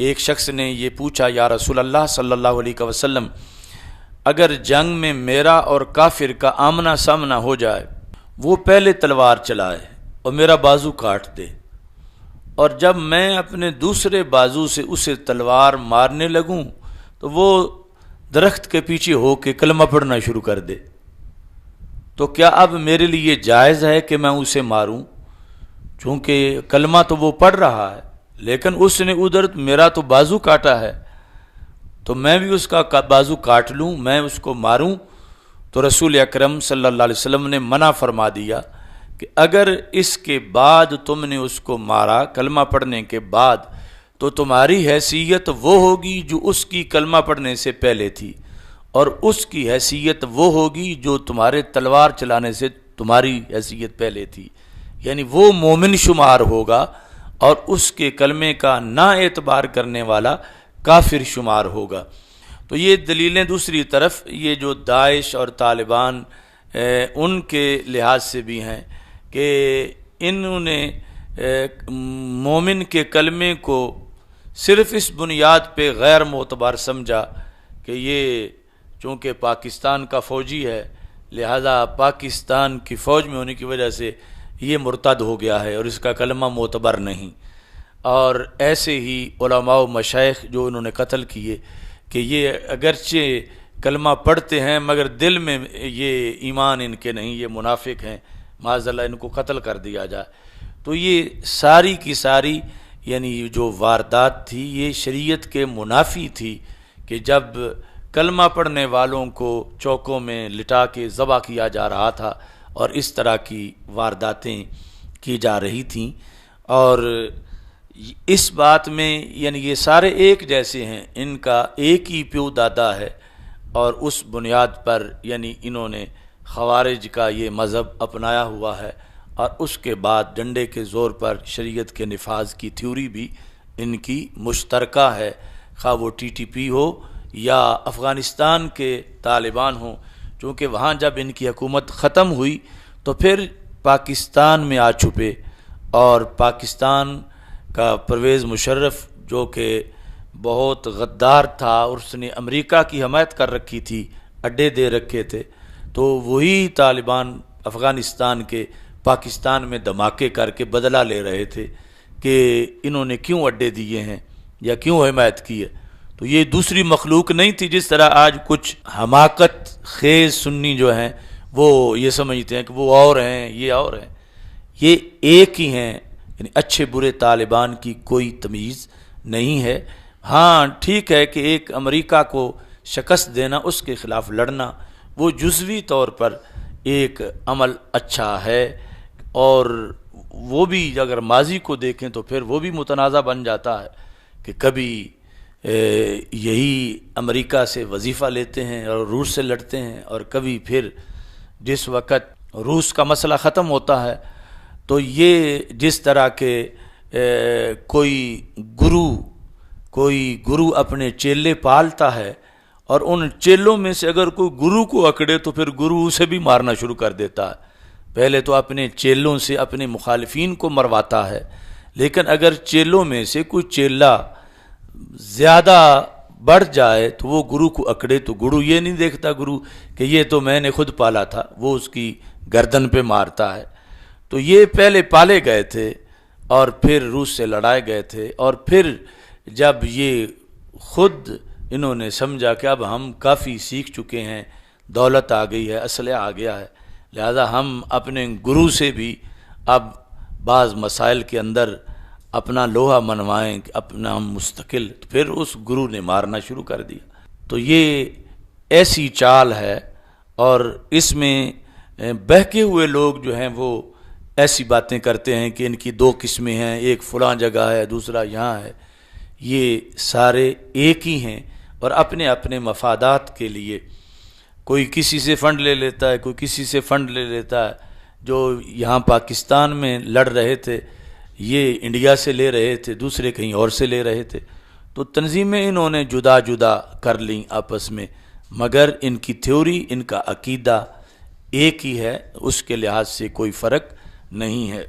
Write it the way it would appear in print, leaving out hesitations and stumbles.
ایک شخص نے یہ پوچھا، یا رسول اللہ صلی اللہ علیہ وسلم، اگر جنگ میں میرا اور کافر کا آمنا سامنا ہو جائے، وہ پہلے تلوار چلائے اور میرا بازو کاٹ دے، اور جب میں اپنے دوسرے بازو سے اسے تلوار مارنے لگوں تو وہ درخت کے پیچھے ہو کے کلمہ پڑھنا شروع کر دے، تو کیا اب میرے لیے جائز ہے کہ میں اسے ماروں؟ چونکہ کلمہ تو وہ پڑھ رہا ہے، لیکن اس نے ادھر میرا تو بازو کاٹا ہے، تو میں بھی اس کا بازو کاٹ لوں، میں اس کو ماروں؟ تو رسول اکرم صلی اللہ علیہ وسلم نے منع فرما دیا کہ اگر اس کے بعد تم نے اس کو مارا کلمہ پڑھنے کے بعد، تو تمہاری حیثیت وہ ہوگی جو اس کی کلمہ پڑھنے سے پہلے تھی، اور اس کی حیثیت وہ ہوگی جو تمہارے تلوار چلانے سے تمہاری حیثیت پہلے تھی، یعنی وہ مومن شمار ہوگا اور اس کے کلمے کا نا اعتبار کرنے والا کافر شمار ہوگا۔ تو یہ دلیلیں دوسری طرف یہ جو داعش اور طالبان ان کے لحاظ سے بھی ہیں کہ انہوں نے مومن کے کلمے کو صرف اس بنیاد پہ غیر معتبر سمجھا کہ یہ چونکہ پاکستان کا فوجی ہے، لہذا پاکستان کی فوج میں ہونے کی وجہ سے یہ مرتد ہو گیا ہے اور اس کا کلمہ معتبر نہیں۔ اور ایسے ہی علماء و مشائخ جو انہوں نے قتل کیے کہ یہ اگرچہ کلمہ پڑھتے ہیں مگر دل میں یہ ایمان ان کے نہیں، یہ منافق ہیں، معاذ اللہ ان کو قتل کر دیا جائے۔ تو یہ ساری کی ساری یعنی جو واردات تھی یہ شریعت کے منافی تھی کہ جب کلمہ پڑھنے والوں کو چوکوں میں لٹا کے ذبح کیا جا رہا تھا اور اس طرح کی وارداتیں کی جا رہی تھیں۔ اور اس بات میں یعنی یہ سارے ایک جیسے ہیں، ان کا ایک ہی پیو دادا ہے، اور اس بنیاد پر یعنی انہوں نے خوارج کا یہ مذہب اپنایا ہوا ہے، اور اس کے بعد ڈنڈے کے زور پر شریعت کے نفاذ کی تھیوری بھی ان کی مشترکہ ہے، خواہ وہ ٹی ٹی پی ہو یا افغانستان کے طالبان ہوں، چونکہ وہاں جب ان کی حکومت ختم ہوئی تو پھر پاکستان میں آ چھپے، اور پاکستان کا پرویز مشرف جو کہ بہت غدار تھا اور اس نے امریکہ کی حمایت کر رکھی تھی، اڈے دے رکھے تھے، تو وہی طالبان افغانستان کے پاکستان میں دھماکے کر کے بدلہ لے رہے تھے کہ انہوں نے کیوں اڈے دیے ہیں یا کیوں حمایت کی ہے۔ تو یہ دوسری مخلوق نہیں تھی، جس طرح آج کچھ حماقت خیز سنی جو ہیں وہ یہ سمجھتے ہیں کہ وہ اور ہیں یہ اور ہیں، یہ ایک ہی ہیں، یعنی اچھے برے طالبان کی کوئی تمیز نہیں ہے۔ ہاں ٹھیک ہے کہ ایک امریکہ کو شکست دینا، اس کے خلاف لڑنا، وہ جزوی طور پر ایک عمل اچھا ہے، اور وہ بھی اگر ماضی کو دیکھیں تو پھر وہ بھی متنازع بن جاتا ہے کہ کبھی یہی امریکہ سے وظیفہ لیتے ہیں اور روس سے لڑتے ہیں، اور کبھی پھر جس وقت روس کا مسئلہ ختم ہوتا ہے تو یہ جس طرح کے کوئی گرو اپنے چیلے پالتا ہے، اور ان چیلوں میں سے اگر کوئی گرو کو اکڑے تو پھر گرو اسے بھی مارنا شروع کر دیتا ہے۔ پہلے تو اپنے چیلوں سے اپنے مخالفین کو مرواتا ہے، لیکن اگر چیلوں میں سے کوئی چیلا زیادہ بڑھ جائے تو وہ گرو کو اکڑے، تو گرو یہ نہیں دیکھتا گرو کہ یہ تو میں نے خود پالا تھا، وہ اس کی گردن پہ مارتا ہے۔ تو یہ پہلے پالے گئے تھے اور پھر روس سے لڑائے گئے تھے، اور پھر جب یہ خود انہوں نے سمجھا کہ اب ہم کافی سیکھ چکے ہیں، دولت آ گئی ہے، اسلحہ آ گیا ہے، لہذا ہم اپنے گرو سے بھی اب بعض مسائل کے اندر اپنا لوہا منوائیں، اپنا ہم مستقل، پھر اس گرو نے مارنا شروع کر دیا۔ تو یہ ایسی چال ہے، اور اس میں بہکے ہوئے لوگ جو ہیں وہ ایسی باتیں کرتے ہیں کہ ان کی دو قسمیں ہیں، ایک فلاں جگہ ہے دوسرا یہاں ہے، یہ سارے ایک ہی ہیں، اور اپنے اپنے مفادات کے لیے کوئی کسی سے فنڈ لے لیتا ہے، کوئی کسی سے فنڈ لے لیتا ہے۔ جو یہاں پاکستان میں لڑ رہے تھے یہ انڈیا سے لے رہے تھے، دوسرے کہیں اور سے لے رہے تھے، تو تنظیمیں انہوں نے جدا جدا کر لیں آپس میں، مگر ان کی تھیوری، ان کا عقیدہ ایک ہی ہے، اس کے لحاظ سے کوئی فرق نہیں ہے۔